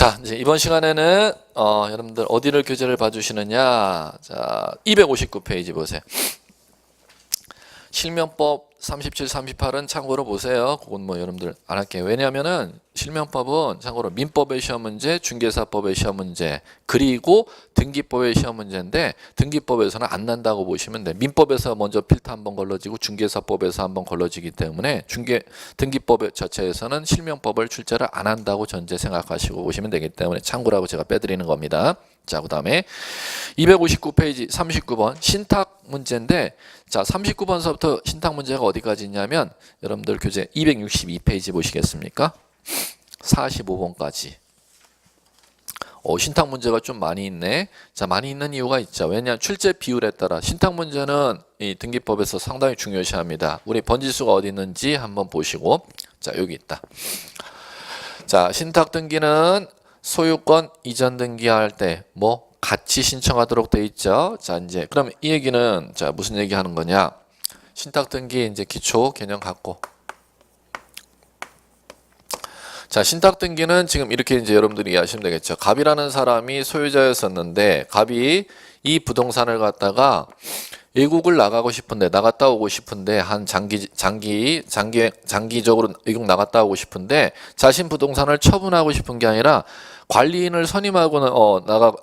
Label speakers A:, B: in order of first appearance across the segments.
A: 자, 이제 이번 시간에는 여러분들 어디를 교재를 봐주시느냐. 자, 259페이지 보세요. 실명법 37, 38은 참고로 보세요. 그건 뭐 여러분들 안 할게요. 왜냐하면은 실명법은 참고로 민법의 시험 문제, 중개사법의 시험 문제, 그리고 등기법의 시험 문제인데 등기법에서는 안 난다고 보시면 돼. 민법에서 먼저 필터 한번 걸러지고 중개사법에서 한번 걸러지기 때문에 등기법 자체에서는 실명법을 출제를 안 한다고 전제 생각하시고 보시면 되기 때문에 참고라고 제가 빼드리는 겁니다. 자, 그 다음에 259페이지 39번 신탁 문제인데, 자, 39번서부터 신탁 문제가 어디까지 있냐면 여러분들 교재 262페이지 보시겠습니까? 45번까지. 신탁 문제가 좀 많이 있네. 자, 많이 있는 이유가 있죠. 왜냐하면 출제 비율에 따라 신탁 문제는 이 등기법에서 상당히 중요시합니다. 우리 번지수가 어디 있는지 한번 보시고, 자, 여기 있다. 자, 신탁 등기는 소유권 이전 등기할 때 뭐 같이 신청하도록 돼 있죠. 자, 이제 그럼 이 얘기는 자, 무슨 얘기 하는 거냐? 신탁 등기 이제 기초 개념 갖고. 자, 신탁 등기는 지금 이렇게 이제 여러분들이 이해하시면 되겠죠. 갑이라는 사람이 소유자였었는데 갑이 이 부동산을 갖다가 외국을 나가고 싶은데 나갔다 오고 싶은데 한 장기적으로 외국 나갔다 오고 싶은데 자신 부동산을 처분하고 싶은 게 아니라 관리인을 선임하고는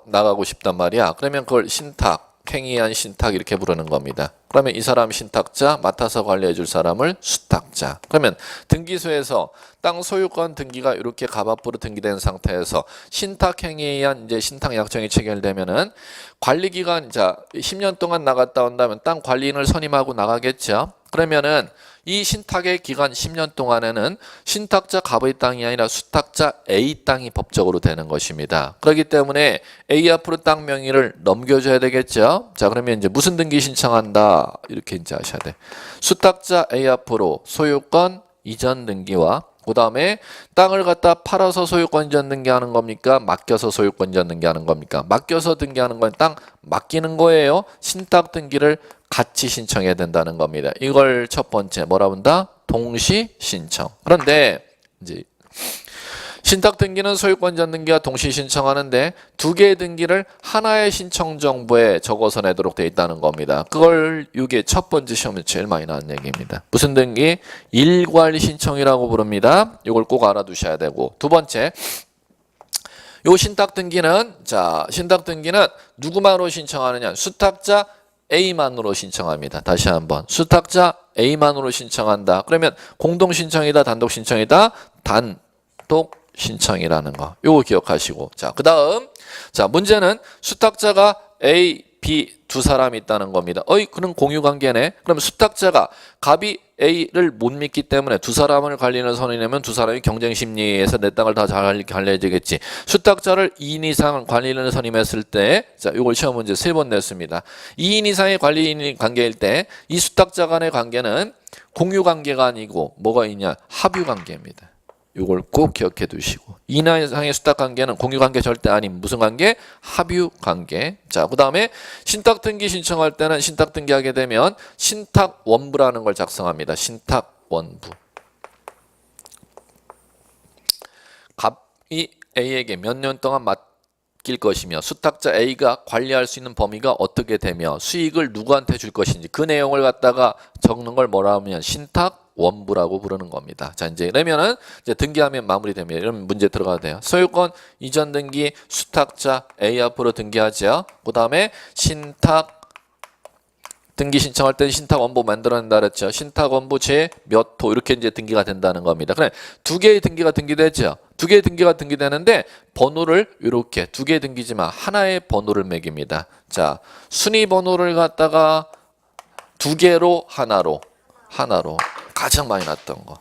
A: 나가고 싶단 말이야. 그러면 그걸 신탁, 행위한 신탁 이렇게 부르는 겁니다. 그러면 이 사람 신탁자, 맡아서 관리해 줄 사람을 수탁자. 그러면 등기소에서 땅 소유권 등기가 이렇게 갑 앞으로 등기된 상태에서 신탁 행위에 의한 이제 신탁 약정이 체결되면은 관리 기간, 자, 10년 동안 나갔다 온다면 땅 관리인을 선임하고 나가겠죠. 그러면은 이 신탁의 기간 10년 동안에는 신탁자 갑의 땅이 아니라 수탁자 A 땅이 법적으로 되는 것입니다. 그렇기 때문에 A 앞으로 땅 명의를 넘겨줘야 되겠죠. 자, 그러면 이제 무슨 등기 신청한다 이렇게 이제 하셔야 돼. 수탁자 A 앞으로 소유권 이전 등기와 그 다음에 땅을 갖다 팔아서 소유권 이전 등기하는 겁니까? 맡겨서 소유권 이전 등기하는 겁니까? 맡겨서 등기하는 건 땅 맡기는 거예요. 신탁 등기를 같이 신청해야 된다는 겁니다. 이걸 첫 번째 뭐라고 한다? 동시 신청. 그런데 이제 신탁 등기는 소유권 이전 등기와 동시 신청하는데 두 개의 등기를 하나의 신청 정보에 적어서 내도록 되어 있다는 겁니다. 그걸 이게 첫 번째 시험에 제일 많이 나온 얘기입니다. 무슨 등기? 일괄 신청이라고 부릅니다. 이걸 꼭 알아두셔야 되고, 두 번째 요 신탁 등기는 신탁 등기는 누구만으로 신청하느냐? 수탁자 A만으로 신청합니다. 다시 한번 수탁자 A만으로 신청한다. 그러면 공동 신청이다, 단독 신청이다? 단독 신청이라는 거. 요거 기억하시고. 자, 그다음 자, 문제는 수탁자가 A, B 두 사람이 있다는 겁니다. 그럼 공유 관계네. 그럼 수탁자가 갑이 A를 못 믿기 때문에 두 사람을 관리인을 선임하면 두 사람이 경쟁 심리에서 내 땅을 다 잘 관리해야 되겠지. 수탁자를 2인 이상 관리인을 선임했을 때, 자, 이걸 시험 문제 3번 냈습니다. 2인 이상의 관리인 관계일 때 이 수탁자 간의 관계는 공유 관계가 아니고 뭐가 있냐? 합유 관계입니다. 이걸 꼭 기억해 두시고, 2인 이상의 수탁 관계는 공유 관계 절대 아닌 무슨 관계? 합유 관계. 자, 그 다음에 신탁 등기 신청할 때는 신탁 등기하게 되면 신탁 원부라는 걸 작성합니다. 신탁 원부. 갑이 A에게 몇 년 동안 맡길 것이며 수탁자 A가 관리할 수 있는 범위가 어떻게 되며 수익을 누구한테 줄 것인지 그 내용을 갖다가 적는 걸 뭐라 하면 신탁 원부라고 부르는 겁니다. 자, 이제 이러면은 이제 등기하면 마무리됩니다. 이러면 문제 들어가야 돼요. 소유권 이전 등기 수탁자 A 앞으로 등기하죠. 그 다음에 신탁 등기 신청할 때는 신탁 원부 만들어낸다 그랬죠. 신탁 원부 제 몇 호 이렇게 이제 등기가 된다는 겁니다. 그래, 두 개의 등기가 등기되죠. 두 개의 등기가 등기되는데 번호를 이렇게 두 개의 등기지만 하나의 번호를 매깁니다. 자, 순위 번호를 갖다가 두 개로 하나로 가장 많이 났던 거.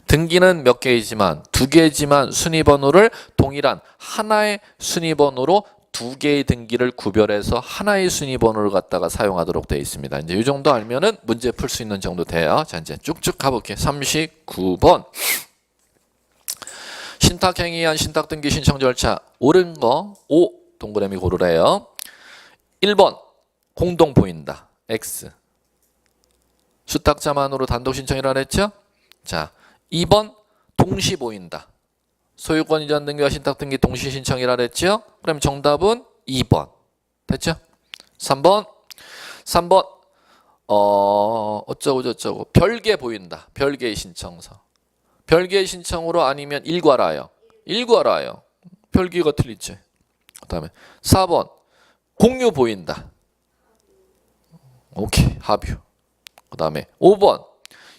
A: 등기는 몇 개이지만 두 개지만 순위 번호를 동일한 하나의 순위 번호로 두 개의 등기를 구별해서 하나의 순위 번호를 갖다가 사용하도록 되어 있습니다. 이제 이 정도 알면은 문제 풀 수 있는 정도 돼요. 자, 이제 쭉쭉 가볼게요. 39번. 신탁 행위에 의한 신탁 등기 신청 절차. 옳은 거 O 동그라미 고르래요. 1번 공동 보인다. X. 수탁자만으로 단독 신청이라 그랬죠? 자, 2번 동시 보인다. 소유권 이전 등기와 신탁 등기 동시 신청이라 그랬죠? 그럼 정답은 2번. 됐죠? 3번. 어쩌고 저쩌고 별개 보인다. 별개의 신청서. 별개의 신청으로 아니면 일괄하여. 일괄하여. 별개가 틀리지. 그다음에 4번. 공유 보인다. 오케이. 합유. 그다음에 5번.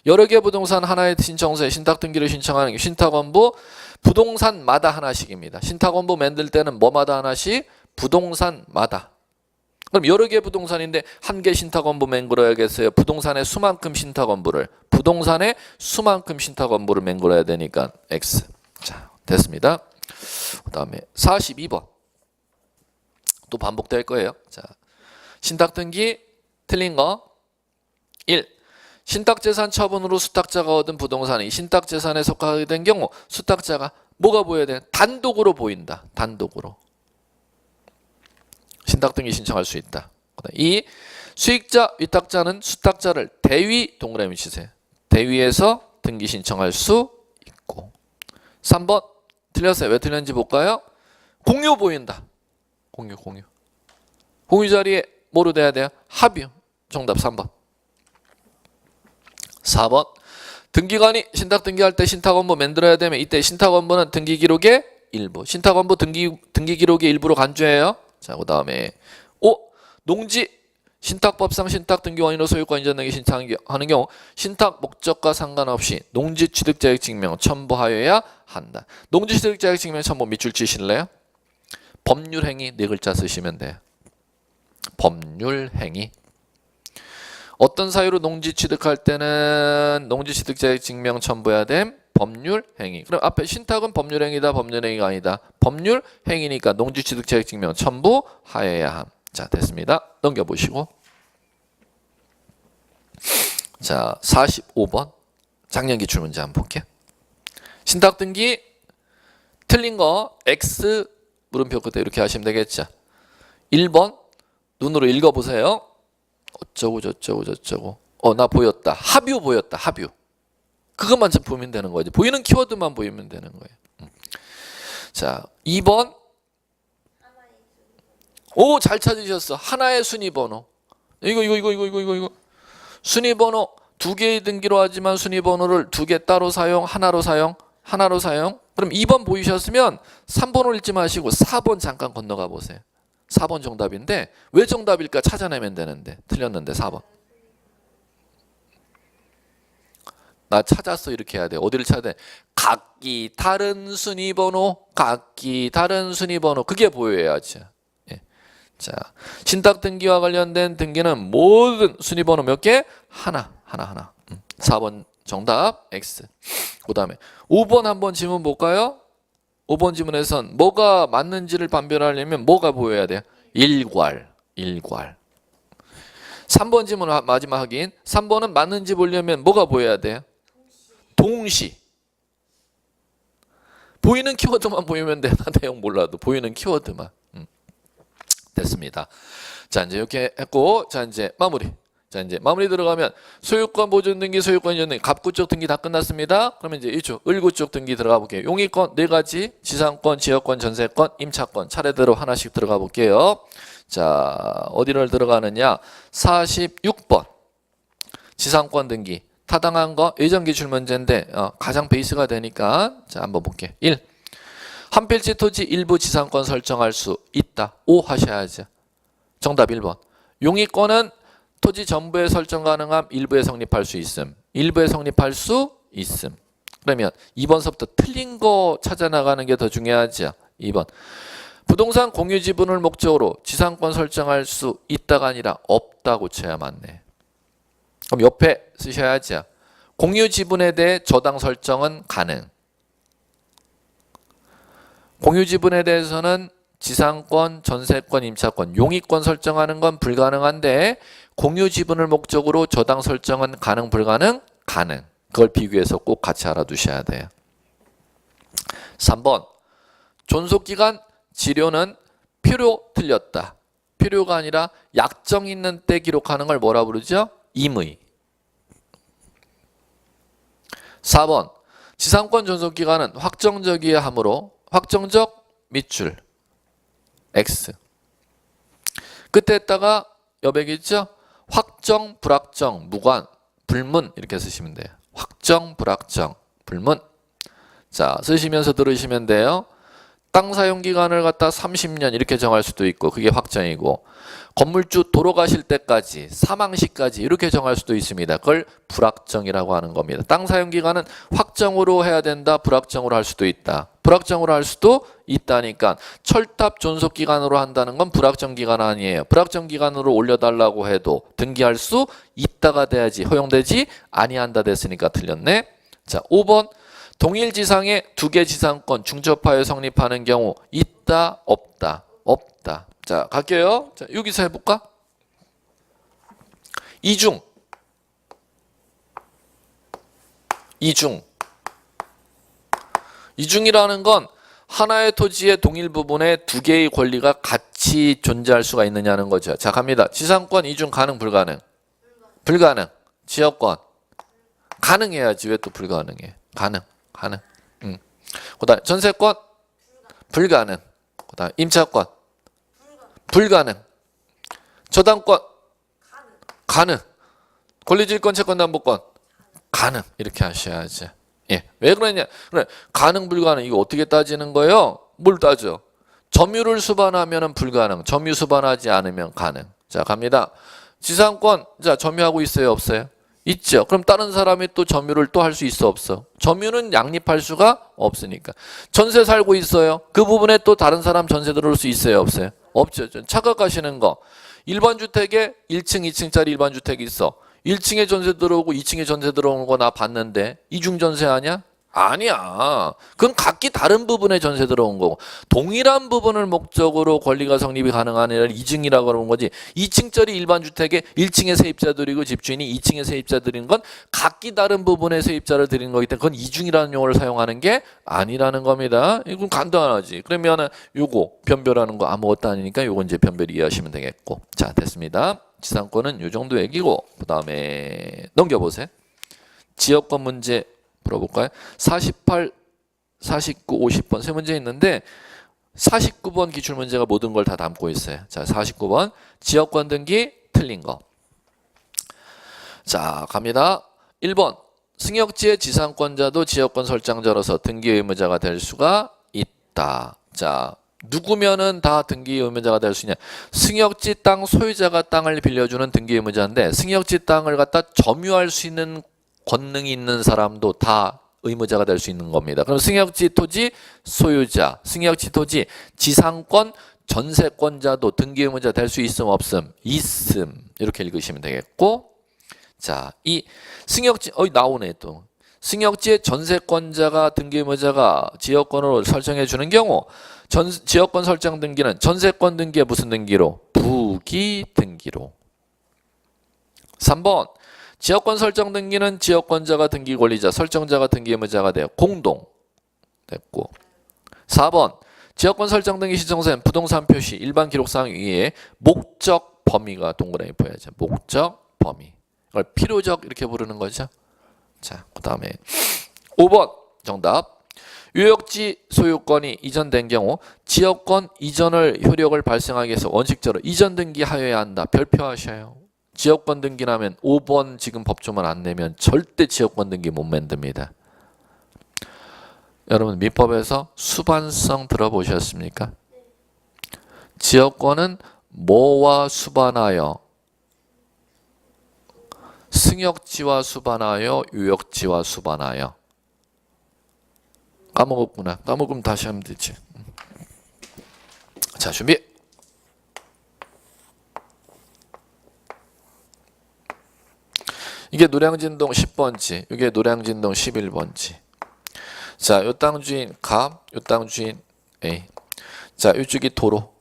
A: 여러 개 부동산 하나의 신청서에 신탁 등기를 신청하는 게 신탁원부 부동산마다 하나씩입니다. 신탁원부 만들 때는 뭐마다 하나씩? 부동산마다. 그럼 여러 개 부동산인데 한 개 신탁원부 맹글어야겠어요. 부동산의 수만큼 신탁원부를. 부동산의 수만큼 신탁원부를 맹글어야 되니까 X. 자, 됐습니다. 그 다음에 42번. 또 반복될 거예요. 자, 신탁 등기 틀린 거. 1. 신탁재산 처분으로 수탁자가 얻은 부동산이 신탁재산에 속하게 된 경우 수탁자가 뭐가 보여야 돼? 단독으로 보인다. 단독으로. 신탁 등기 신청할 수 있다. 2. 수익자, 위탁자는 수탁자를 대위 동그라미 치세요. 대위에서 등기 신청할 수 있고. 3번 틀렸어요. 왜 틀렸는지 볼까요? 공유 보인다. 공유. 공유 자리에 뭐로 돼야 돼요? 합유. 정답 3번. 4번. 등기관이 신탁 등기할 때 신탁원부 만들어야 되면 이때 신탁원부는 등기기록의 일부. 신탁원부 등기기록의 일부로 간주해요. 자, 그 다음에 5. 농지 신탁법상 신탁 등기원인으로 소유권 이전 등기 신청하는 경우 신탁 목적과 상관없이 농지 취득자격 증명 첨부하여야 한다. 농지 취득자격 증명 첨부 밑줄 치실래요? 법률행위 네 글자 쓰시면 돼요. 법률행위. 어떤 사유로 농지 취득할 때는 농지 취득자격 증명 첨부해야 됨? 법률행위. 그럼 앞에 신탁은 법률행위다, 법률행위가 아니다. 법률행위니까 농지 취득자격 증명 첨부하여야 함. 자, 됐습니다. 넘겨보시고. 자, 45번. 작년 기출문제 한번 볼게요. 신탁 등기 틀린 거 X 물음표 끝에 이렇게 하시면 되겠죠. 1번 눈으로 읽어보세요. 어쩌고 저쩌고 나 보였다. 합유 보였다. 합유. 그것만 좀 보면 되는 거지. 보이는 키워드만 보이면 되는 거예요. 자, 2번. 오, 잘 찾으셨어. 하나의 순위번호. 이거. 순위번호 두 개의 등기로 하지만 순위번호를 두 개 따로 사용, 하나로 사용. 그럼 2번 보이셨으면 3번을 읽지 마시고 4번 잠깐 건너가 보세요. 4번 정답인데 왜 정답일까 찾아내면 되는데 틀렸는데 4번. 나 찾았어 이렇게 해야 돼. 어디를 찾아야 돼? 각기 다른 순위번호, 그게 보여야지. 예. 자, 신탁 등기와 관련된 등기는 모든 순위번호 몇 개? 하나. 4번 정답 X. 그 다음에 5번 한번 지문 볼까요? 5번 지문에선 뭐가 맞는지를 판별하려면 뭐가 보여야 돼요? 일괄. 3번 지문 마지막 확인. 3번은 맞는지 보려면 뭐가 보여야 돼요? 동시. 보이는 키워드만 보이면 돼. 나 내용 몰라도 보이는 키워드만. 됐습니다. 자, 이제 이렇게 했고, 자, 이제 마무리. 자, 이제 마무리 들어가면 소유권 보존 등기, 소유권 이전 등기, 갑구 쪽 등기 다 끝났습니다. 그러면 이제 이쪽 을구 쪽 등기 들어가 볼게요. 용의권 4가지, 지상권, 지역권, 전세권, 임차권 차례대로 하나씩 들어가 볼게요. 자, 어디를 들어가느냐? 46번. 지상권 등기. 타당한 거 예전 기출 문제인데 가장 베이스가 되니까 자, 한번 볼게요. 1. 한 필지 토지 일부 지상권 설정할 수 있다. 5 하셔야죠. 정답 1번. 용의권은 토지 전부에 설정 가능함, 일부에 성립할 수 있음. 일부에 성립할 수 있음. 그러면 2번서부터 틀린 거 찾아 나가는 게 더 중요하죠. 2번. 부동산 공유 지분을 목적으로 지상권 설정할 수 있다가 아니라 없다고 쳐야 맞네. 그럼 옆에 쓰셔야죠. 공유 지분에 대해 저당 설정은 가능. 공유 지분에 대해서는 지상권, 전세권, 임차권, 용의권 설정하는 건 불가능한데 공유 지분을 목적으로 저당 설정은 가능, 불가능? 가능. 그걸 비교해서 꼭 같이 알아두셔야 돼요. 3번. 존속기간 지료는 필요 틀렸다. 필요가 아니라 약정 있는 때 기록하는 걸 뭐라 부르죠? 임의. 4번. 지상권 존속 기간은 확정적이어야 하므로 확정적 밑줄 X. 끝에다가 여백이 있죠? 확정, 불확정, 무관, 불문 이렇게 쓰시면 돼요. 확정, 불확정, 불문. 자, 쓰시면서 들으시면 돼요. 땅 사용 기간을 갖다 30년 이렇게 정할 수도 있고 그게 확정이고 건물주 돌아가실 때까지 사망 시까지 이렇게 정할 수도 있습니다. 그걸 불확정이라고 하는 겁니다. 땅 사용 기간은 확정으로 해야 된다. 불확정으로 할 수도 있다. 불확정으로 할 수도 있다니까 철탑 존속 기간으로 한다는 건 불확정 기간 아니에요. 불확정 기간으로 올려달라고 해도 등기할 수 있다가 돼야지 허용되지 아니한다 됐으니까 틀렸네. 자, 5번 동일 지상에 두 개 지상권 중첩하여 성립하는 경우 있다 없다 없다. 자, 갈게요. 자, 여기서 해볼까? 이중 이중이라는 건 하나의 토지의 동일 부분에 두 개의 권리가 같이 존재할 수가 있느냐는 거죠. 자, 갑니다. 지상권 이중 가능 불가능? 불가능. 지역권 가능해야지. 왜 또 불가능해? 가능. 그다음 전세권 불가능. 그다음 임차권 불가능. 저당권 가능. 권리질권 채권담보권 가능. 이렇게 하셔야지. 예. 왜 그러냐? 그래. 가능 불가능 이거 어떻게 따지는 거예요? 뭘 따져? 점유를 수반하면은 불가능. 점유 수반하지 않으면 가능. 자, 갑니다. 지상권 자, 점유하고 있어요, 없어요? 있죠. 그럼 다른 사람이 또 점유를 또 할 수 있어, 없어? 점유는 양립할 수가 없으니까. 전세 살고 있어요. 그 부분에 또 다른 사람 전세 들어올 수 있어요, 없어요? 없죠. 착각하시는 거. 일반 주택에 1층, 2층짜리 일반 주택이 있어. 1층에 전세 들어오고 2층에 전세 들어오는 거 나 봤는데 이중 전세 아니야? 아니야. 그건 각기 다른 부분에 전세 들어온 거고 동일한 부분을 목적으로 권리가 성립이 가능한 애를 이중이라고 그러는 거지. 2층짜리 일반 주택에 1층에 세입자들이고 집주인이 2층에 세입자들인 건 각기 다른 부분에 세입자를 드리는 거기 때문에 그건 이중이라는 용어를 사용하는 게 아니라는 겁니다. 이건 간단하지. 그러면 요거 변별하는 거 아무것도 아니니까 요거 이제 변별 이해하시면 되겠고. 자, 됐습니다. 지상권은 요 정도 얘기고 그 다음에 넘겨보세요. 지역권 문제 풀어볼까요? 48, 49, 50번 세 문제 있는데 49번 기출문제가 모든 걸 다 담고 있어요. 자, 49번 지역권 등기 틀린 거. 자, 갑니다. 1번 승역지의 지상권자도 지역권 설정자로서 등기 의무자가 될 수가 있다. 자, 누구면은 다 등기 의무자가 될 수 있냐? 승역지 땅 소유자가 땅을 빌려주는 등기 의무자인데 승역지 땅을 갖다 점유할 수 있는 권능이 있는 사람도 다 의무자가 될 수 있는 겁니다. 그럼 승역지 토지 소유자, 승역지 토지 지상권 전세권자도 등기 의무자 될 수 있음 없음? 있음. 이렇게 읽으시면 되겠고 자, 이 승역지 나오네 또. 승역지의 전세권자가 등기 의무자가 지역권으로 설정해 주는 경우 지역권 설정 등기는 전세권 등기에 무슨 등기로? 부기 등기로. 3번 지역권 설정 등기는 지역권자가 등기 권리자, 설정자가 등기 의무자가 돼요. 공동 됐고. 4번 지역권 설정 등기 시정서엔 부동산 표시 일반 기록상 위에 목적 범위가 동그라미 보여야죠. 목적 범위. 이걸 필요적 이렇게 부르는 거죠. 자, 그 다음에 5번 정답. 유역지 소유권이 이전된 경우 지역권 이전을 효력을 발생하기 위해서 원칙적으로 이전 등기하여야 한다. 별표하셔요. 지역권 등기라면 5번 지금 법조문 안 내면 절대 지역권 등기 못 만듭니다. 여러분 민법에서 수반성 들어보셨습니까? 지역권은 뭐와 수반하여? 승역지와 수반하여 유역지와 수반하여. 까먹었구나. 까먹으면 다시 하면 되지. 자, 준비. 이게 노량진동 10번지, 이게 노량진동 11번지. 자, 요 땅 주인 갑, 요 땅 주인 A. 자, 이쪽이 도로.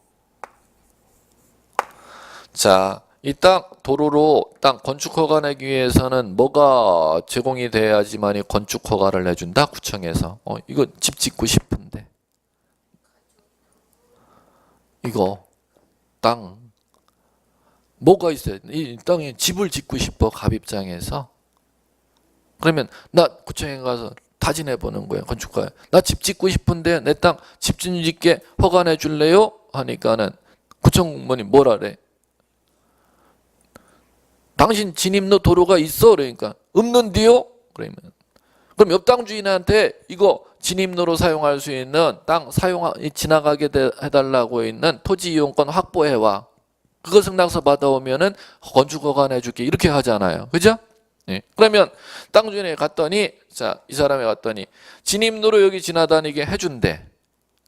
A: 자, 이 땅 도로로 땅 건축 허가 내기 위해서는 뭐가 제공이 돼야지만이 건축 허가를 내준다 구청에서. 이거 집 짓고 싶은데 이거 땅 뭐가 있어요? 이 땅에 집을 짓고 싶어 갑 입장에서. 그러면 나 구청에 가서 타진해 보는 거예요. 건축가에. 나 집 짓고 싶은데 내 땅 집 짓게 허가내 줄래요? 하니까는 구청 공무원이 뭐라래? 당신 진입로 도로가 있어? 그러니까 없는데요? 그러면 그럼 옆 땅 주인한테 이거 진입로로 사용할 수 있는 땅 지나가게 해달라고 있는 토지 이용권 확보해와. 그거 승낙서 받아오면은 건축허가 내줄게. 이렇게 하잖아요. 그죠? 네. 그러면 땅 주인에 갔더니 자, 이 사람이 갔더니 진입로로 여기 지나다니게 해준대.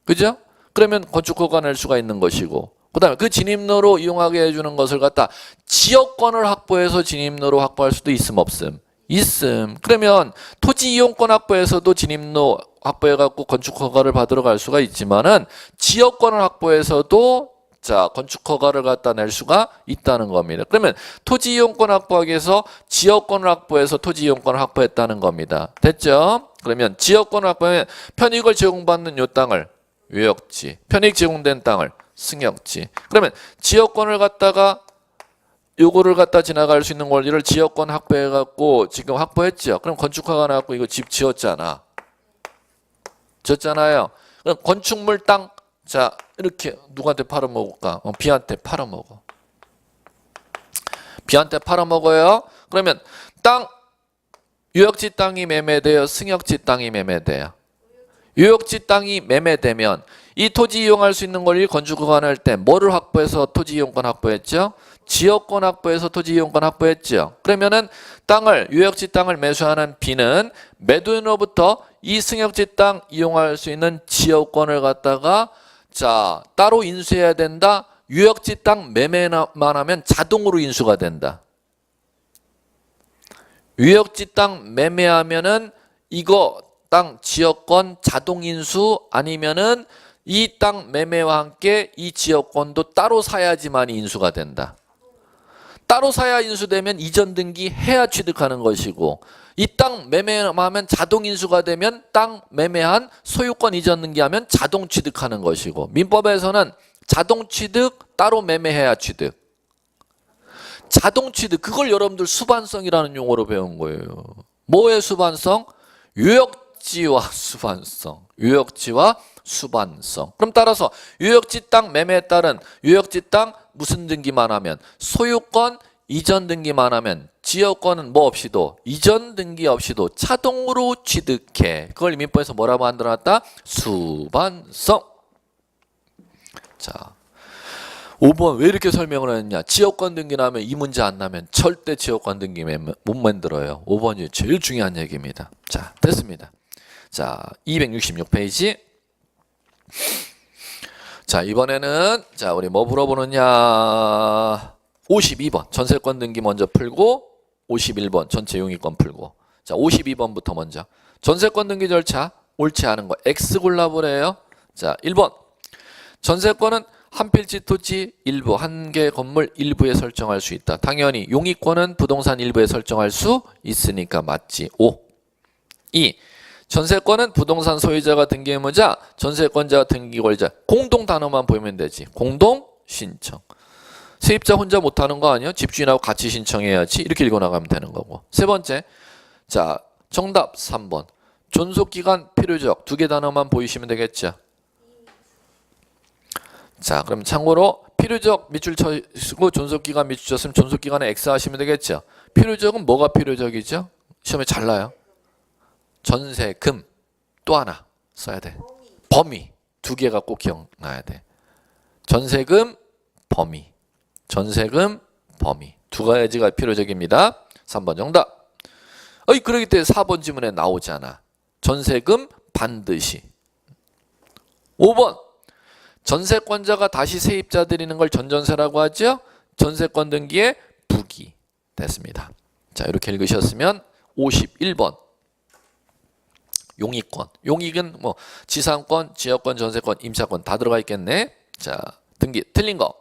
A: 그죠? 그러면 건축허가 낼 수가 있는 것이고 그 다음에 그 진입로로 이용하게 해주는 것을 갖다 지역권을 확보해서 진입로로 확보할 수도 있음 없음? 있음. 그러면 토지 이용권 확보에서도 진입로 확보해갖고 건축허가를 받으러 갈 수가 있지만은 지역권을 확보해서도 자 건축허가를 갖다 낼 수가 있다는 겁니다. 그러면 토지 이용권 확보하기 위해서 지역권을 확보해서 토지 이용권을 확보했다는 겁니다. 됐죠? 그러면 지역권을 확보하면 편익을 제공받는 요 땅을 유역지, 편익 제공된 땅을 승역지. 그러면 지역권을 갖다가 요거를 갖다 지나갈 수 있는 권리를 지역권 확보해갖고 지금 확보했죠. 그럼 건축허가 나왔고 이거 집 지었잖아. 지었잖아요. 그럼 건축물 땅, 자 이렇게 누구한테 팔아먹을까? B한테 팔아먹어. B한테 팔아먹어요. 그러면 땅, 유역지 땅이 매매돼요? 승역지 땅이 매매돼요? 유역지 땅이 매매되면 이 토지 이용할 수 있는 권리를 건축허가 낼 때 뭐를 확보해서 토지 이용권 확보했죠? 지역권 확보해서 토지 이용권 확보했죠. 그러면은 땅을 유역지 땅을 매수하는 B는 매도인으로부터 이 승역지 땅 이용할 수 있는 지역권을 갖다가 자 따로 인수해야 된다. 유역지 땅 매매만 하면 자동으로 인수가 된다. 유역지 땅 매매하면은 이거 땅 지역권 자동 인수 아니면은 이 땅 매매와 함께 이 지역권도 따로 사야지만 인수가 된다. 따로 사야 인수되면 이전 등기 해야 취득하는 것이고 이 땅 매매하면 자동 인수가 되면 땅 매매한 소유권 이전 등기하면 자동 취득하는 것이고 민법에서는 자동 취득 따로 매매해야 취득. 자동 취득 그걸 여러분들 수반성이라는 용어로 배운 거예요. 뭐의 수반성? 유역지와 수반성. 유역지와 수반성. 그럼 따라서 유역지 땅 매매에 따른 유역지 땅 무슨 등기만 하면 소유권 이전 등기만 하면 지역권은 뭐 없이도 이전 등기 없이도 자동으로 취득해. 그걸 민법에서 뭐라고 만들어놨다? 수반성. 자 5번 왜 이렇게 설명을 했냐? 지역권 등기 나면 이 문제 안 나면 절대 지역권 등기 못 만들어요. 5번이 제일 중요한 얘기입니다. 자 됐습니다. 자 266페이지. 자 이번에는 자 우리 뭐 물어보느냐? 52번 전세권 등기 먼저 풀고 51번 전체 용의권 풀고 자 52번부터 먼저 전세권 등기 절차 옳지 않은 거 X 골라보래요. 자 1번 전세권은 한 필지 토지 일부 한 개 건물 일부에 설정할 수 있다. 당연히 용의권은 부동산 일부에 설정할 수 있으니까 맞지. 5. 2. 전세권은 부동산 소유자가 등기 의무자, 전세권자가 등기 권리자. 공동 단어만 보이면 되지. 공동 신청. 세입자 혼자 못하는 거 아니야? 집주인하고 같이 신청해야지. 이렇게 읽어나가면 되는 거고. 세 번째. 자, 정답 3번. 존속기간 필요적. 두 개 단어만 보이시면 되겠죠. 자, 그럼 참고로 필요적 밑줄 쳐쓰고 존속기간 밑줄 쳤으면 존속기간에 X 하시면 되겠죠. 필요적은 뭐가 필요적이죠? 시험에 잘 나요. 전세금 또 하나 써야 돼. 범위 두 개가 꼭 기억나야 돼. 전세금 범위 전세금 범위 두 가지가 필요적입니다. 3번 정답. 그러기 때문에 4번 지문에 나오잖아. 전세금 반드시. 5번 전세권자가 다시 세입자 드리는 걸 전전세라고 하죠. 전세권 등기의 부기 됐습니다. 자 이렇게 읽으셨으면 51번 용의권. 용익은 뭐 지상권, 지역권, 전세권, 임차권 다 들어가 있겠네. 자 등기 틀린 거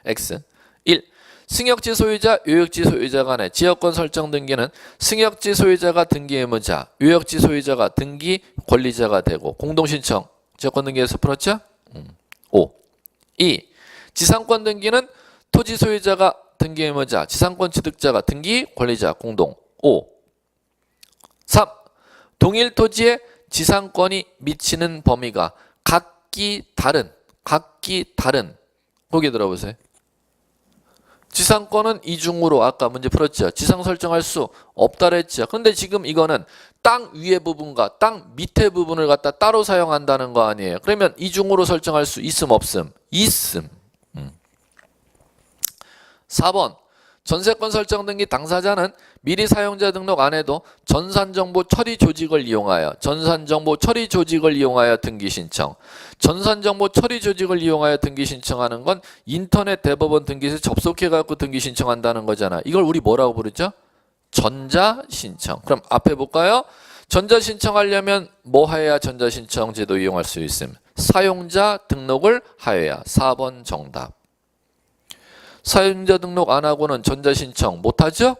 A: X. 1. 승역지 소유자, 유역지 소유자 간의 지역권 설정 등기는 승역지 소유자가 등기 의무자, 유역지 소유자가 등기 권리자가 되고 공동신청 지역권 등기에서 풀었죠? 5. 2. 지상권 등기는 토지 소유자가 등기 의무자, 지상권 취득자가 등기 권리자 공동. 5. 3. 동일 토지의 지상권이 미치는 범위가 각기 다른 거기 들어보세요. 지상권은 이중으로 아까 문제 풀었죠. 지상 설정할 수 없다 그랬죠. 근데 지금 이거는 땅 위에 부분과 땅 밑에 부분을 갖다 따로 사용한다는 거 아니에요. 그러면 이중으로 설정할 수 있음 없음? 있음. 4번 전세권 설정 등기 당사자는 미리 사용자 등록 안 해도 전산정보 처리 조직을 이용하여 등기 신청. 전산정보 처리 조직을 이용하여 등기 신청하는 건 인터넷 대법원 등기소에 접속해 갖고 등기 신청한다는 거잖아. 이걸 우리 뭐라고 부르죠? 전자신청. 그럼 앞에 볼까요? 전자신청하려면 뭐 하여야 전자신청 제도 이용할 수 있음? 사용자 등록을 하여야. 4번 정답. 사용자 등록 안 하고는 전자신청 못하죠?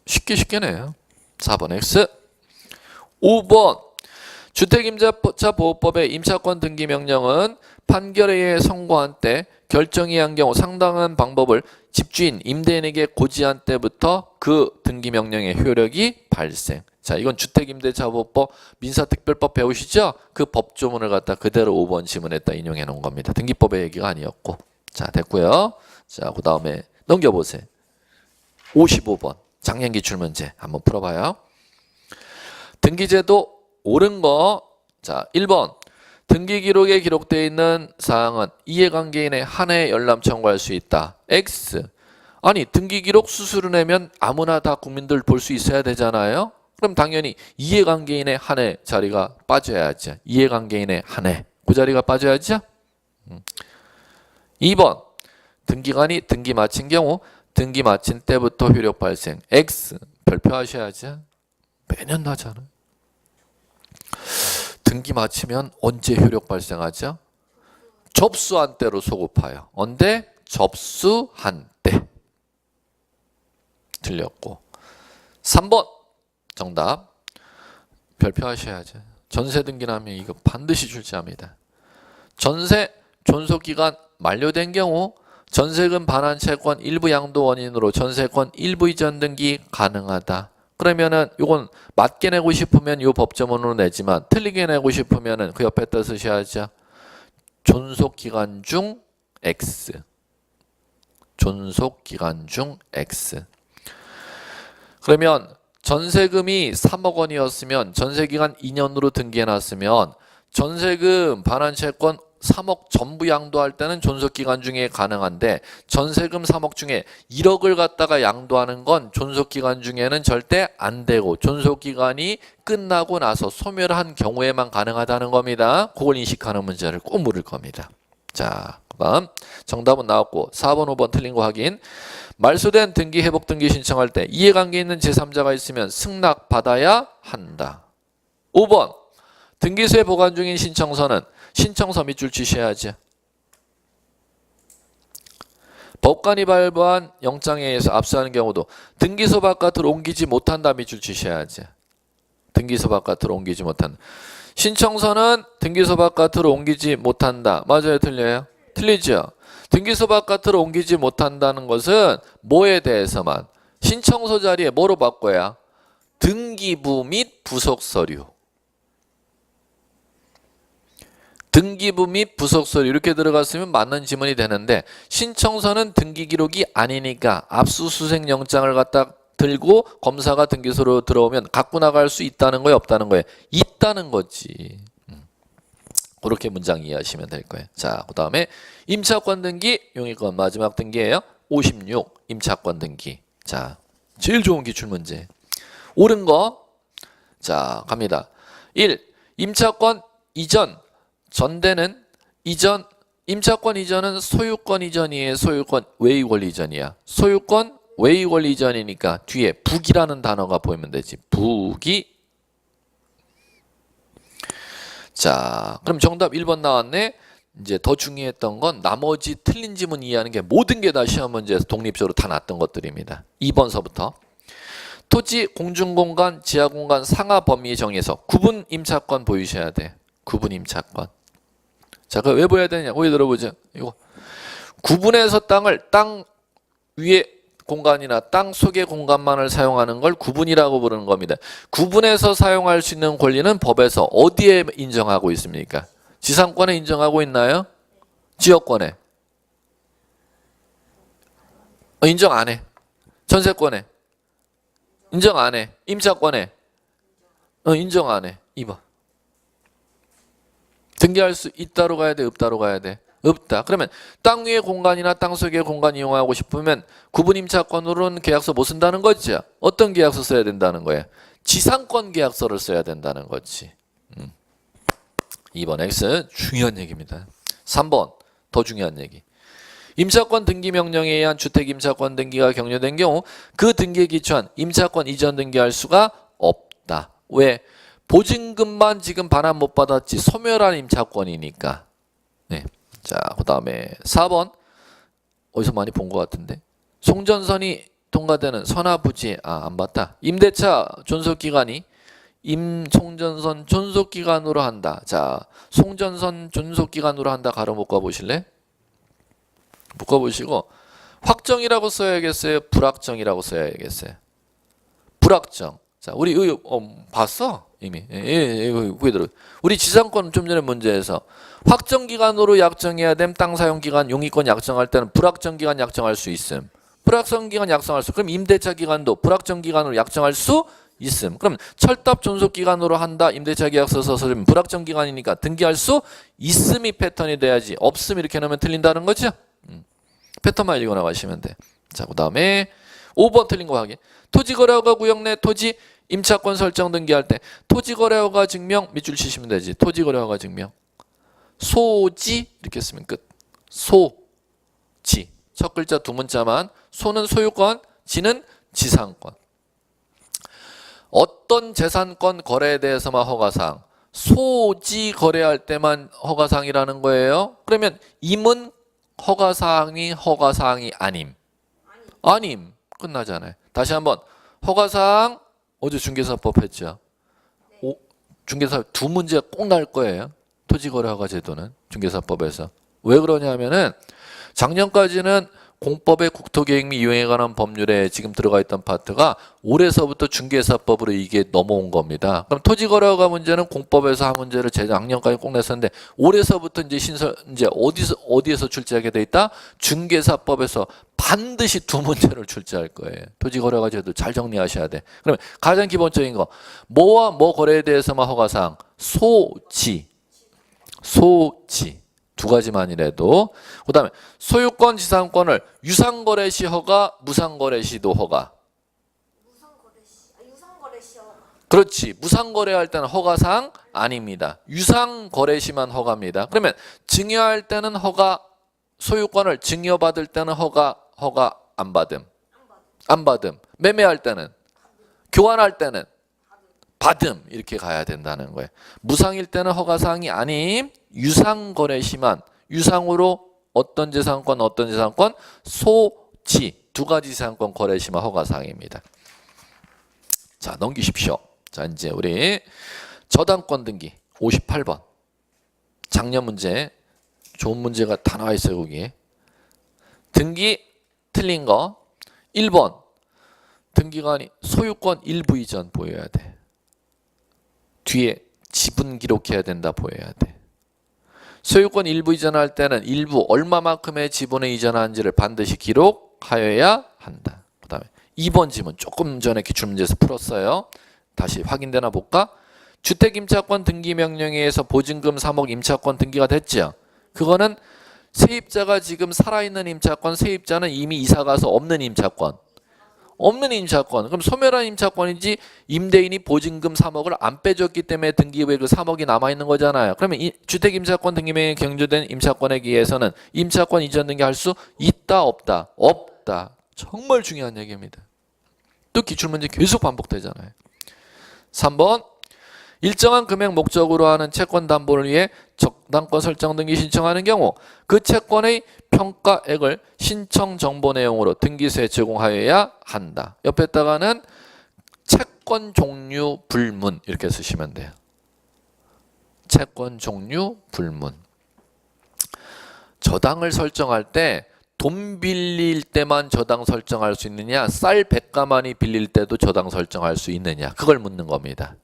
A: 쉽게네요. 4번 X. 5번 주택임대차 보호법의 임차권 등기 명령은 판결에 의해 선고한 때 결정이 한 경우 상당한 방법을 집주인, 임대인에게 고지한 때부터 그 등기 명령의 효력이 발생. 자, 이건 주택임대차 보호법 민사특별법 배우시죠? 그 법조문을 갖다 그대로 5번 지문에다 인용해 놓은 겁니다. 등기법의 얘기가 아니었고. 자, 됐고요. 자, 그 다음에 넘겨보세요. 55번 작년 기출문제 한번 풀어봐요. 등기제도 옳은 거. 자, 1번 등기 기록에 기록되어 있는 사항은 이해관계인의 한해 열람 청구할 수 있다. X. 아니 등기 기록 수수료 내면 아무나 다 국민들 볼 수 있어야 되잖아요. 그럼 당연히 이해관계인의 한해 자리가 빠져야죠. 이해관계인의 한해 그 자리가 빠져야죠. 2번 등기관이 등기 마친 경우 등기 마친 때부터 효력 발생. X. 별표하셔야죠. 매년 나잖아. 등기 마치면 언제 효력 발생하죠? 접수한 때로 소급하여. 언제? 접수한 때. 틀렸고. 3번 정답. 별표하셔야죠. 전세 등기 나면 이거 반드시 출제합니다. 전세 존속기간 만료된 경우 전세금 반환 채권 일부 양도 원인으로 전세권 일부 이전 등기 가능하다. 그러면은 요건 맞게 내고 싶으면 요 법조문으로 내지만 틀리게 내고 싶으면은 그 옆에다 쓰셔야죠. 존속기간 중 X. 존속기간 중 X. 그러면 전세금이 3억 원이었으면 전세기간 2년으로 등기해놨으면 전세금 반환 채권 3억 전부 양도할 때는 존속기간 중에 가능한데 전세금 3억 중에 1억을 갖다가 양도하는 건 존속기간 중에는 절대 안 되고 존속기간이 끝나고 나서 소멸한 경우에만 가능하다는 겁니다. 그걸 인식하는 문제를 꼭 물을 겁니다. 자, 그다음 정답은 나왔고 4번 5번 틀린 거 확인. 말소된 등기 회복 등기 신청할 때 이해관계 있는 제3자가 있으면 승낙받아야 한다. 5번 등기소에 보관 중인 신청서는 신청서 밑줄 치셔야지. 법관이 발부한 영장에 의해서 압수하는 경우도 등기소 바깥으로 옮기지 못한다 밑줄 치셔야지. 등기소 바깥으로 옮기지 못한다. 신청서는 등기소 바깥으로 옮기지 못한다. 맞아요? 틀려요? 틀리죠? 등기소 바깥으로 옮기지 못한다는 것은 뭐에 대해서만? 신청서 자리에 뭐로 바꿔야? 등기부 및 부속서류. 등기부 및 부속서류 이렇게 들어갔으면 맞는 지문이 되는데 신청서는 등기 기록이 아니니까 압수수색 영장을 갖다 들고 검사가 등기소로 들어오면 갖고 나갈 수 있다는 거예요? 없다는 거예요? 있다는 거지. 그렇게 문장 이해하시면 될 거예요. 자, 그 다음에 임차권 등기 용의권 마지막 등기예요. 56 임차권 등기. 자, 제일 좋은 기출문제. 옳은 거. 자, 갑니다. 1. 임차권 이전 전대는 이전 임차권 이전은 소유권 이전이에요. 소유권 외유권 이전이야. 소유권 외유권 이전이니까 뒤에 북이라는 단어가 보이면 되지. 북이. 자, 그럼 정답 1번 나왔네. 이제 더 중요했던 건 나머지 틀린 지문 이해하는 게 모든 게 다 시험 문제에서 독립적으로 다 났던 것들입니다. 2번서부터 토지 공중공간 지하공간 상하 범위 정해서 구분 임차권 보이셔야 돼. 구분 임차권. 자, 그거 왜 보여야 되냐? 거기 들어보죠. 이거 구분해서 땅을 땅 위에 공간이나 땅 속의 공간만을 사용하는 걸 구분이라고 부르는 겁니다. 구분해서 사용할 수 있는 권리는 법에서 어디에 인정하고 있습니까? 지상권에 인정하고 있나요? 지역권에? 인정 안 해. 전세권에? 인정 안 해. 임차권에? 인정 안 해. 2번. 등기할 수 있다로 가야 돼? 없다로 가야 돼? 없다. 그러면 땅 위의 공간이나 땅 속의 공간 이용하고 싶으면 구분 임차권으로는 계약서 못 쓴다는 거죠. 어떤 계약서 써야 된다는 거야? 지상권 계약서를 써야 된다는 거지. 2번 X 중요한 얘기입니다. 3번 더 중요한 얘기. 임차권 등기 명령에 의한 주택 임차권 등기가 격려된 경우 그 등기에 기초한 임차권 이전 등기할 수가 없다. 왜? 보증금만 지금 반환 못 받았지 소멸한 임차권이니까. 네. 자, 그 다음에 4번 어디서 많이 본 것 같은데 송전선이 통과되는 선화부지 안 봤다. 임대차 존속기간이 송전선 존속기간으로 한다. 자, 송전선 존속기간으로 한다. 가로 묶어보실래? 묶어보시고 확정이라고 써야겠어요? 불확정이라고 써야겠어요? 불확정. 자, 우리 봤어? 이미. 그대로. 우리 지상권 좀 전에 문제에서 확정 기간으로 약정해야 됨 땅 사용 기간 용의권 약정할 때는 불확정 기간 약정할 수 있음. 불확정 기간 약정할 수. 그럼 임대차 기간도 불확정 기간으로 약정할 수 있음. 그럼 철답 존속 기간으로 한다. 임대차 계약서 써서 불확정 기간이니까 등기할 수 있음이 패턴이 돼야지. 없음 이렇게 넣으면 틀린다는 거죠. 패턴만 읽어 나가시면 돼. 자, 그다음에 5번 틀린 거 하기. 토지거래허가 구역 내 토지 임차권 설정 등기할 때 토지거래허가 증명 밑줄 치시면 되지. 토지거래허가 증명. 소지 이렇게 쓰면 끝. 소지. 첫 글자 두 문자만. 소는 소유권, 지는 지상권. 어떤 재산권 거래에 대해서만 허가사항. 소지 거래할 때만 허가사항이라는 거예요. 그러면 임은 허가사항이 아님. 아님. 끝나잖아요. 다시 한번 허가사항 어제 중개사법 했죠. 중개사법 두 문제 꼭 날 거예요. 토지거래허가 제도는 중개사법에서. 왜 그러냐면은 작년까지는 공법의 국토계획 및 이용에 관한 법률에 지금 들어가 있던 파트가 올해서부터 중개사법으로 이게 넘어온 겁니다. 그럼 토지거래허가 문제는 공법에서 한 문제를 재작년까지 꼭 냈었는데 올해서부터 이제 어디에서 출제하게 돼 있다? 중개사법에서 반드시 두 문제를 출제할 거예요. 토지거래허가 제도 잘 정리하셔야 돼. 그러면 가장 기본적인 거 뭐와 뭐 거래에 대해서만 허가사항 소지 두 가지만이라도. 그 다음에 소유권 지상권을 유상거래 시 허가 무상거래 시도 허가.
B: 유상거래 시 허가.
A: 그렇지. 무상거래할 때는 허가사항 아닙니다. 유상거래 시만 허가입니다. 그러면 증여할 때는 허가, 소유권을 증여받을 때는 허가 안 받음. 안 받음. 매매할 때는, 교환할 때는 받음. 이렇게 가야 된다는 거예요. 무상일 때는 허가사항이 아님, 유상거래 시만, 유상으로 어떤 재산권 소지 두 가지 재산권 거래 시만 허가사항입니다. 자, 넘기십시오. 자, 이제 우리 저당권 등기 58번. 작년 문제 좋은 문제가 다 나와 있어요. 거기에 등기 틀린 거 1번 등기관이 소유권 일부 이전 보여야 돼. 뒤에 지분 기록해야 된다 보여야 돼. 소유권 일부 이전할 때는 일부 얼마만큼의 지분을 이전하는지를 반드시 기록하여야 한다. 그 다음에 2번 지문 조금 전에 기출문제에서 풀었어요. 다시 확인되나 볼까? 주택임차권 등기명령에 의해서 보증금 3억 임차권 등기가 됐죠. 그거는 세입자가 지금 살아있는 임차권, 세입자는 이미 이사가서 없는 임차권. 그럼 소멸한 임차권인지 임대인이 보증금 3억을 안 빼줬기 때문에 등기부에 그 3억이 남아있는 거잖아요. 그러면 이 주택임차권 등기명령에 경조된 임차권에 의해서는 임차권 이전 등기할 수 있다 없다? 없다. 정말 중요한 얘기입니다. 또 기출문제 계속 반복되잖아요. 3번 일정한 금액 목적으로 하는 채권 담보를 위해 저당권 설정 등기 신청하는 경우 그 채권의 평가액을 신청 정보 내용으로 등기소에 제공하여야 한다. 옆에다가는 채권 종류 불문 이렇게 쓰시면 돼요. 채권 종류 불문. 저당을 설정할 때 돈 빌릴 때만 저당 설정할 수 있느냐, 쌀 100가마니 빌릴 때도 저당 설정할 수 있느냐, 그걸 묻는 겁니다.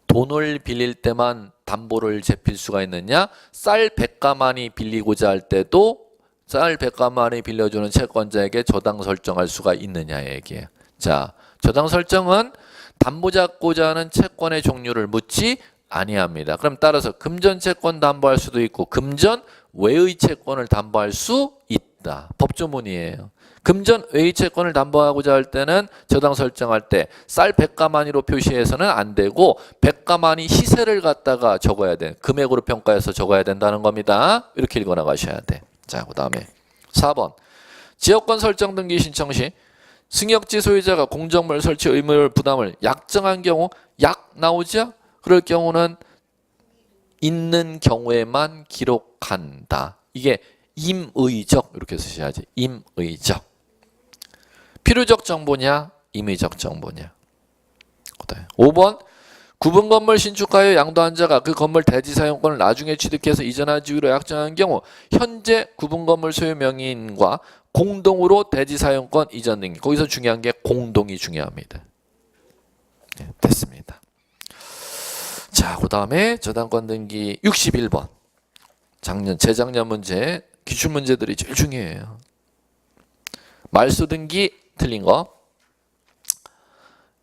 A: 돈을 빌릴 때만 담보를 제필 수가 있느냐, 쌀 100가마니 빌리고자 할 때도 쌀 100가마니 빌려주는 채권자에게 저당 설정할 수가 있느냐 얘기예요. 자, 저당 설정은 담보 잡고자 하는 채권의 종류를 묻지 아니합니다. 그럼 따라서 금전 채권 담보할 수도 있고 금전 외의 채권을 담보할 수 있다. 법조문이에요. 금전 외의 채권을 담보하고자 할 때는 저당 설정할 때 쌀 100가마니로 표시해서는 안 되고 100가마니 시세를 갖다가 적어야 돼. 금액으로 평가해서 적어야 된다는 겁니다. 이렇게 읽어 나가셔야 돼. 자, 그다음에 4번. 지역권 설정 등기 신청 시 승역지 소유자가 공정물 설치 의무 부담을 약정한 경우 약 나오죠? 그럴 경우는 있는 경우에만 기록한다. 이게 임의적 이렇게 쓰셔야지. 임의적. 필요적 정보냐 임의적 정보냐. 5번 구분 건물 신축하여 양도한 자가 그 건물 대지 사용권을 나중에 취득해서 이전하기로 약정한 경우 현재 구분 건물 소유 명의인과 공동으로 대지 사용권 이전 등기. 거기서 중요한 게 공동이 중요합니다. 네, 됐습니다. 자, 그 다음에 저당권 등기 61번. 재작년 문제, 기출 문제들이 제일 중요해요. 말소 등기 틀린 거.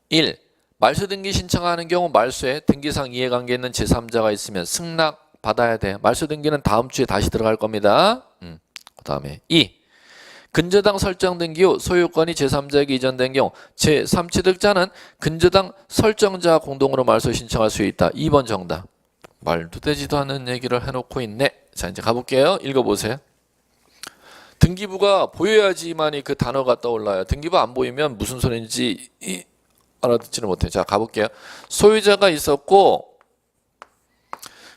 A: 1. 말소 등기 신청하는 경우 말소에 등기상 이해관계 있는 제3자가 있으면 승낙 받아야 돼. 말소 등기는 다음 주에 다시 들어갈 겁니다. 그 다음에 2. 근저당 설정 등기 후 소유권이 제3자에게 이전된 경우 제3취득자는 근저당 설정자 공동으로 말소 신청할 수 있다. 2번 정답. 말도 되지도 않는 얘기를 해놓고 있네. 자, 이제 가볼게요. 읽어보세요. 등기부가 보여야지만이 그 단어가 떠올라요. 등기부 안 보이면 무슨 소리인지 알아듣지는 못해. 자, 가볼게요. 소유자가 있었고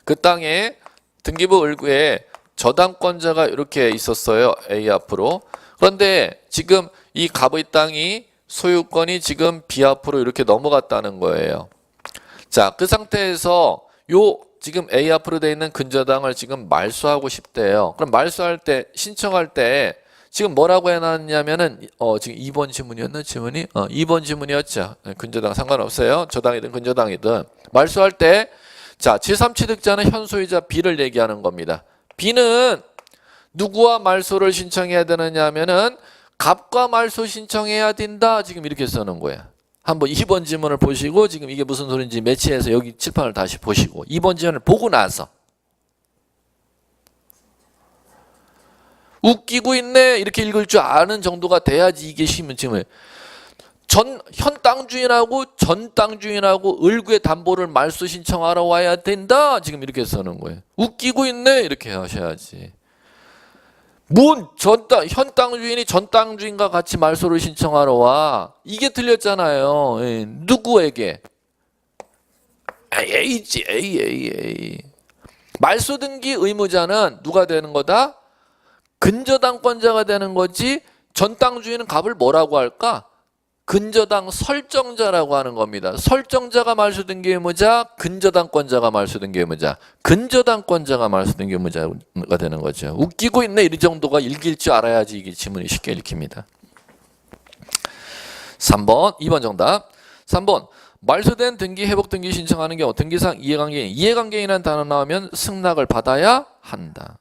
A: 그 땅에 등기부 을구에 저당권자가 이렇게 있었어요. A 앞으로. 그런데 지금 이 갑의 땅이 소유권이 지금 B 앞으로 이렇게 넘어갔다는 거예요. 자, 그 상태에서 요 지금 A 앞으로 돼 있는 근저당을 지금 말소하고 싶대요. 그럼 말소할 때 신청할 때 지금 뭐라고 해놨냐면은 지금 2번 지문이었나 지문이? 2번 지문이었죠. 근저당 상관없어요. 저당이든 근저당이든 말소할 때 자, 제3취득자는 현 소유자 B를 얘기하는 겁니다. B는 누구와 말소를 신청해야 되느냐 하면은 갑과 말소 신청해야 된다. 지금 이렇게 쓰는 거야. 한번 2번 지문을 보시고 지금 이게 무슨 소리인지 매치해서 여기 칠판을 다시 보시고 2번 지문을 보고 나서 웃기고 있네 이렇게 읽을 줄 아는 정도가 돼야지 이게 지금 현 땅주인하고 전 땅주인하고 을구의 담보를 말소 신청하러 와야 된다. 지금 이렇게 쓰는 거예요. 웃기고 있네 이렇게 하셔야지. 현 땅주인이 전 땅주인과 같이 말소를 신청하러 와. 이게 틀렸잖아요. 예, 누구에게? A지, A. 말소 등기 의무자는 누가 되는 거다? 근저당권자가 되는 거지. 전 땅주인은 갑을 뭐라고 할까? 근저당 설정자라고 하는 겁니다. 설정자가 말소 등기 의무자, 근저당권자가 말소 등기 의무자, 근저당권자가 말소 등기 의무자가 되는 거죠. 웃기고 있네 이 정도가 읽힐 줄 알아야지 이게 지문이 쉽게 읽힙니다. 3번, 2번 정답. 3번 말소된 등기 회복 등기 신청하는 경우 등기상 이해관계인이라는 단어 나오면 승낙을 받아야 한다.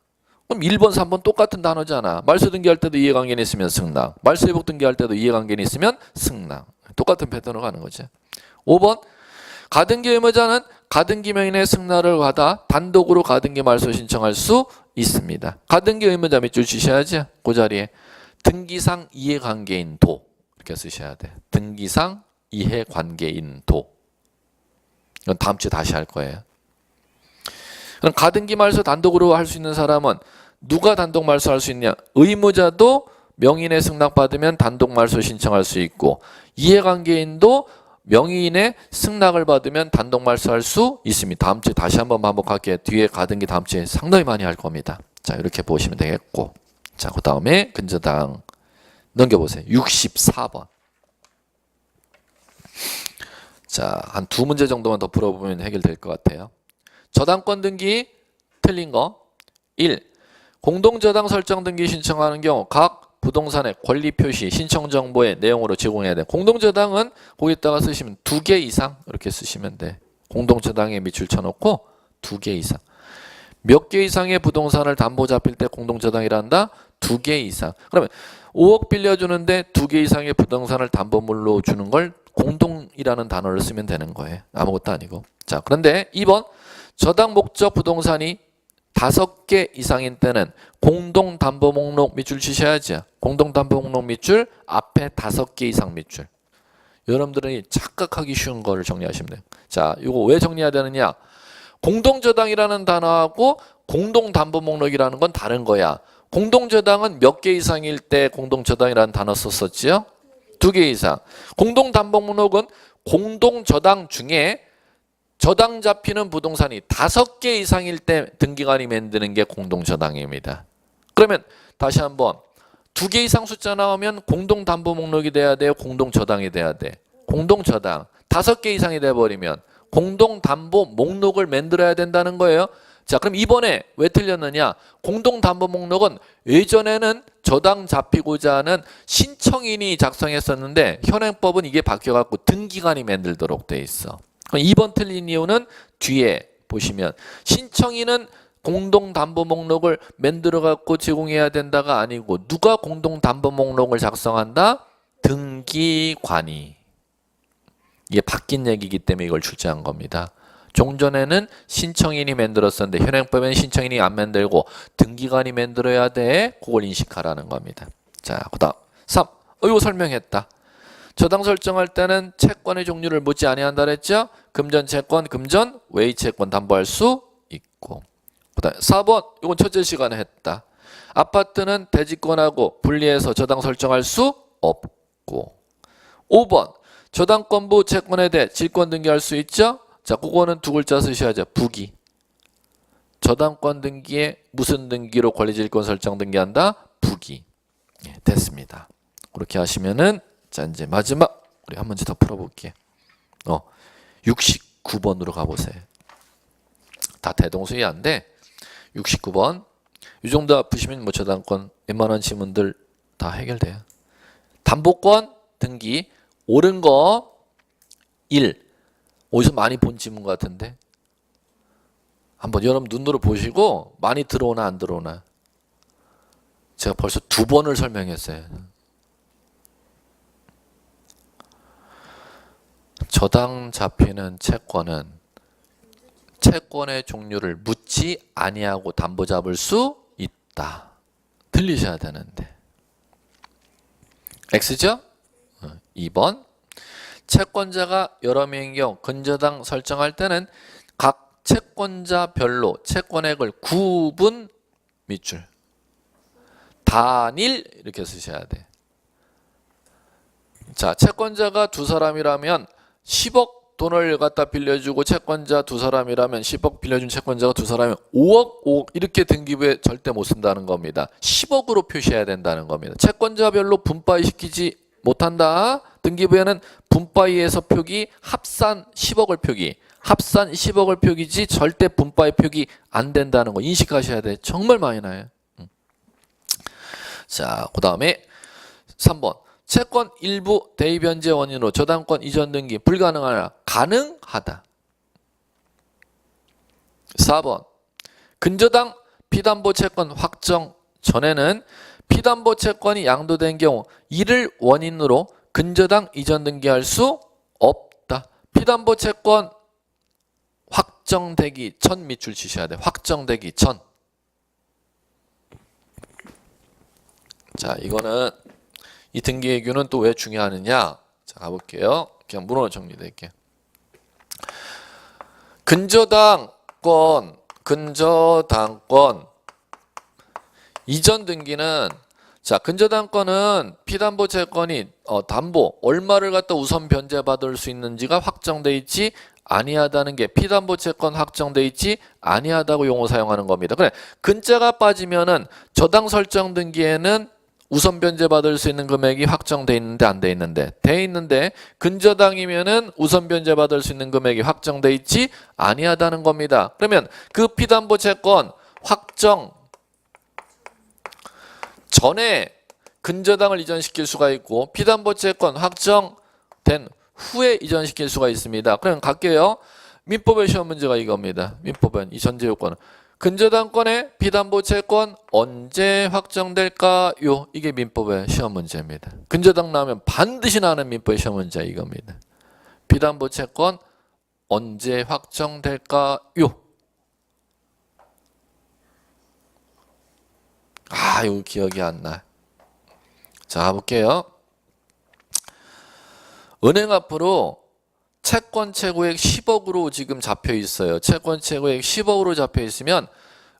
A: 그럼 1번, 3번 똑같은 단어잖아. 말소 등기할 때도 이해관계인이 있으면 승낙. 말소 회복 등기할 때도 이해관계인이 있으면 승낙. 똑같은 패턴으로 가는 거죠. 5번 가등기 의무자는 가등기 명인의 승낙을 받아 단독으로 가등기 말소 신청할 수 있습니다. 가등기 의무자 밑줄 치셔야지. 그 자리에 등기상 이해관계인 도 이렇게 쓰셔야 돼. 등기상 이해관계인 도. 이건 다음 주에 다시 할 거예요. 그럼 가등기 말소 단독으로 할 수 있는 사람은 누가 단독 말소할 수 있냐? 의무자도 명인의 승낙받으면 단독 말소 신청할 수 있고 이해관계인도 명의인의 승낙을 받으면 단독 말소할 수 있습니다. 다음 주에 다시 한번 반복할게요. 뒤에 가등기 다음 주에 상당히 많이 할 겁니다. 자, 이렇게 보시면 되겠고. 자, 그 다음에 근저당 넘겨보세요. 64번. 자, 한 두 문제 정도만 더 풀어보면 해결될 것 같아요. 저당권 등기 틀린 거 1. 공동저당 설정 등기 신청하는 경우 각 부동산의 권리 표시 신청 정보의 내용으로 제공해야 돼. 공동저당은 거기다가 쓰시면 2개 이상 이렇게 쓰시면 돼. 공동저당에 밑줄 쳐놓고 2개 이상. 몇 개 이상의 부동산을 담보 잡힐 때 공동저당이란다? 2개 이상. 그러면 5억 빌려주는데 2개 이상의 부동산을 담보물로 주는 걸 공동이라는 단어를 쓰면 되는 거예요. 아무것도 아니고. 자, 그런데 2번 저당 목적 부동산이 5개 이상인 때는 공동담보 목록 밑줄 치셔야죠. 공동담보 목록 밑줄 앞에 5개 이상 밑줄. 여러분들이 착각하기 쉬운 거를 정리하시면 돼요. 자, 이거 왜 정리해야 되느냐? 공동저당이라는 단어하고 공동담보 목록이라는 건 다른 거야. 공동저당은 몇 개 이상일 때 공동저당이라는 단어 썼었지요? 2개 이상. 공동담보 목록은 공동저당 중에 저당 잡히는 부동산이 5개 이상일 때 등기관이 만드는 게 공동저당입니다. 그러면 다시 한번 2개 이상 숫자 나오면 공동담보 목록이 돼야 돼요? 공동저당이 돼야 돼? 공동저당. 5개 이상이 돼버리면 공동담보 목록을 만들어야 된다는 거예요. 자, 그럼 이번에 왜 틀렸느냐? 공동담보 목록은 예전에는 저당 잡히고자 하는 신청인이 작성했었는데 현행법은 이게 바뀌어갖고 등기관이 만들도록 돼 있어. 2번 틀린 이유는 뒤에 보시면 신청인은 공동담보 목록을 만들어갖고 제공해야 된다가 아니고 누가 공동담보 목록을 작성한다? 등기관이. 이게 바뀐 얘기이기 때문에 이걸 출제한 겁니다. 종전에는 신청인이 만들었었는데 현행법에는 신청인이 안 만들고 등기관이 만들어야 돼. 그걸 인식하라는 겁니다. 자, 그 다음 3. 이거 설명했다. 저당 설정할 때는 채권의 종류를 묻지 아니한다 그랬죠? 금전 채권, 금전, 외의 채권 담보할 수 있고. 그다음 4번 이건 첫째 시간에 했다. 아파트는 대지권하고 분리해서 저당 설정할 수 없고. 5번 저당권부 채권에 대해 질권 등기할 수 있죠? 자, 그거는 2글자 쓰셔야죠. 부기. 저당권 등기에 무슨 등기로 권리질권 설정 등기한다? 부기. 예, 됐습니다. 그렇게 하시면은 자, 이제 마지막 우리 한 문제 더 풀어볼게요. 69번으로 가보세요. 다 대동소이한데 69번 이 정도 아프시면 뭐 저당권 웬만한 지문들 다 해결돼요. 담보권 등기 옳은 거 1. 어디서 많이 본 지문 같은데 한번 여러분 눈으로 보시고 많이 들어오나 안 들어오나. 제가 벌써 2번을 설명했어요. 저당 잡히는 채권은 채권의 종류를 묻지 아니하고 담보 잡을 수 있다. 들리셔야 되는데. X죠? 2번 채권자가 여러 명인 경우 근저당 설정할 때는 각 채권자별로 채권액을 구분 밑줄 단일 이렇게 쓰셔야 돼. 자, 채권자가 2사람이라면 10억 돈을 갖다 빌려주고 채권자 2사람이라면 10억 빌려준 채권자가 2사람이면 5억 이렇게 등기부에 절대 못 쓴다는 겁니다. 10억으로 표시해야 된다는 겁니다. 채권자별로 분파이 시키지 못한다. 등기부에는 분파이에서 표기 합산 10억을 표기 합산 10억을 표기지 절대 분파이 표기 안 된다는 거 인식하셔야 돼. 정말 많이 나요. 자, 그 다음에 3번 채권 일부 대입변제 원인으로 저당권 이전 등기 불가능하나 가능하다. 4번 근저당 피담보 채권 확정 전에는 피담보 채권이 양도된 경우 이를 원인으로 근저당 이전 등기할 수 없다. 피담보 채권 확정되기 전 밑줄 치셔야 돼. 확정되기 전. 자, 이거는 이 등기예규는 또 왜 중요하느냐? 자, 가볼게요. 그냥 문헌으로 정리될게요. 근저당권 이전 등기는 자, 근저당권은 피담보 채권이 담보 얼마를 갖다 우선 변제받을 수 있는지가 확정돼 있지 아니하다는 게 피담보 채권 확정돼 있지 아니하다고 용어 사용하는 겁니다. 그래, 근자가 빠지면은 저당 설정 등기에는 우선 변제받을 수 있는 금액이 확정돼 있는데 안 돼 있는데 돼 있는데 근저당이면은 우선 변제받을 수 있는 금액이 확정돼 있지 아니하다는 겁니다. 그러면 그 피담보 채권 확정 전에 근저당을 이전시킬 수가 있고 피담보채권 확정된 후에 이전시킬 수가 있습니다. 그럼 갈게요. 민법의 시험 문제가 이겁니다. 민법은 이 전제 요건은 근저당권의 피담보채권 언제 확정될까요? 이게 민법의 시험 문제입니다. 근저당 나오면 반드시 나오는 민법의 시험 문제 이겁니다. 피담보채권 언제 확정될까요? 아, 이거 기억이 안 나. 자, 볼게요. 은행 앞으로 채권 최고액 10억으로 지금 잡혀 있어요. 채권 최고액 10억으로 잡혀 있으면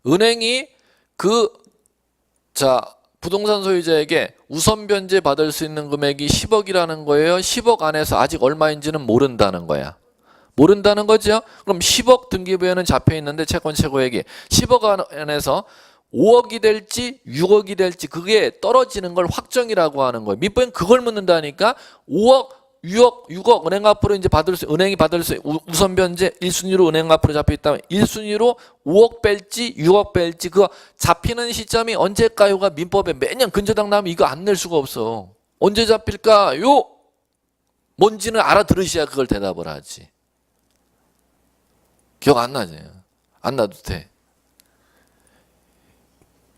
A: 은행이 부동산 소유자에게 우선 변제 받을 수 있는 금액이 10억이라는 거예요. 10억 안에서 아직 얼마인지는 모른다는 거야. 모른다는 거죠. 그럼 10억 등기부에는 잡혀 있는데 채권 최고액이 10억 안에서 5억이 될지 6억이 될지 그게 떨어지는 걸 확정이라고 하는 거예요. 민법은 그걸 묻는다니까. 5억 6억 은행 앞으로 이제 은행이 받을 수 우선 변제 1순위로 은행 앞으로 잡혀 있다면 1순위로 5억 뺄지 6억 뺄지 그거 잡히는 시점이 언제일까요가 민법에 매년 근저당 나오면 이거 안 낼 수가 없어. 언제 잡힐까요? 뭔지는 알아들으셔야 그걸 대답을 하지. 기억 안 나지? 안 나도 돼.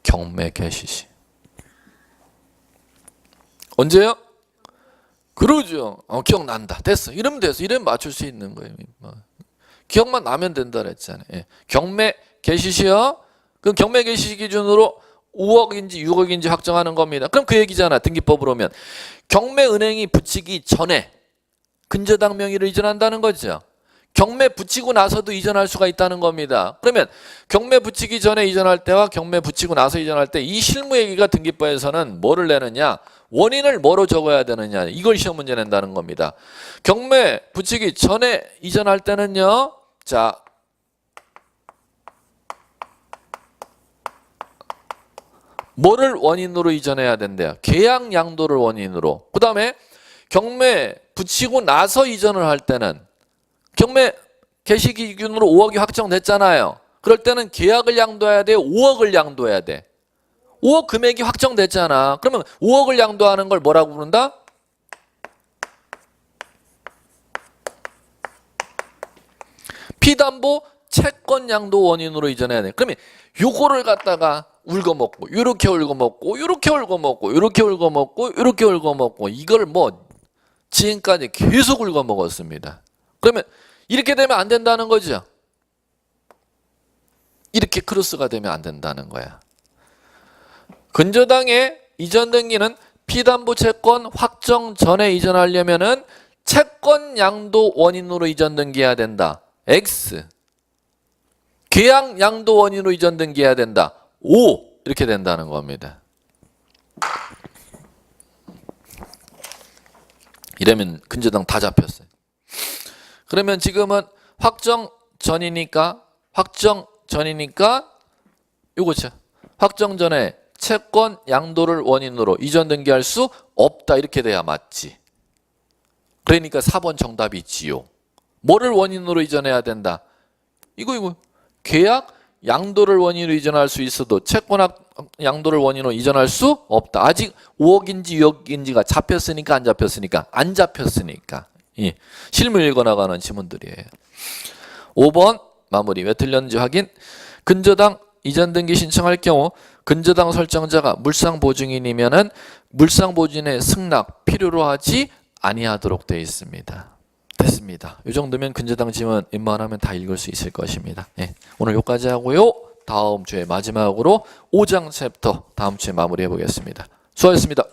A: 경매 개시시. 언제요? 그러죠. 기억난다. 됐어. 이러면 됐어. 이러면 맞출 수 있는 거예요. 기억만 나면 된다 그랬잖아요. 예. 경매 개시시요. 그럼 경매 개시시 기준으로 5억인지 6억인지 확정하는 겁니다. 그럼 그 얘기잖아. 등기법으로 오면. 경매 은행이 붙이기 전에 근저당 명의를 이전한다는 거죠. 경매 붙이고 나서도 이전할 수가 있다는 겁니다. 그러면 경매 붙이기 전에 이전할 때와 경매 붙이고 나서 이전할 때 이 실무얘기가 등기법에서는 뭐를 내느냐, 원인을 뭐로 적어야 되느냐, 이걸 시험 문제 낸다는 겁니다. 경매 붙이기 전에 이전할 때는요, 자, 뭐를 원인으로 이전해야 된대요? 계약 양도를 원인으로. 그 다음에 경매 붙이고 나서 이전을 할 때는 경매 개시 기준으로 5억이 확정됐잖아요. 그럴 때는 계약을 양도해야 돼, 5억을 양도해야 돼. 5억 금액이 확정됐잖아. 그러면 5억을 양도하는 걸 뭐라고 부른다? 피담보 채권 양도 원인으로 이전해야 돼. 그러면 요거를 갖다가 울거먹고 요렇게 울거먹고 요렇게 울거먹고 요렇게 울거먹고 요렇게 울거먹고 이걸 뭐 지금까지 계속 울거먹었습니다. 그러면 이렇게 되면 안 된다는 거죠. 이렇게 크로스가 되면 안 된다는 거야. 근저당의 이전 등기는 피담보 채권 확정 전에 이전하려면은 채권 양도 원인으로 이전 등기해야 된다. X. 계약 양도 원인으로 이전 등기해야 된다. O. 이렇게 된다는 겁니다. 이러면 근저당 다 잡혔어요. 그러면 지금은 확정 전이니까 요거죠. 확정 전에 채권 양도를 원인으로 이전 등기할 수 없다 이렇게 돼야 맞지. 그러니까 4번 정답이 있지요. 뭐를 원인으로 이전해야 된다? 이거 계약 양도를 원인으로 이전할 수 있어도 채권 양도를 원인으로 이전할 수 없다. 아직 5억인지 6억인지가 잡혔으니까 안 잡혔으니까 안 잡혔으니까. 예. 실무 읽어나가는 지문들이에요. 5번 마무리. 왜 틀렸는지 확인. 근저당 이전 등기 신청할 경우 근저당 설정자가 물상보증인이면은 물상보증인의 승낙 필요로 하지 아니하도록 되어 있습니다. 됐습니다. 이 정도면 근저당 지문 웬만하면 다 읽을 수 있을 것입니다. 예. 오늘 여기까지 하고요. 다음 주에 마지막으로 5장 챕터 다음 주에 마무리해 보겠습니다. 수고하셨습니다.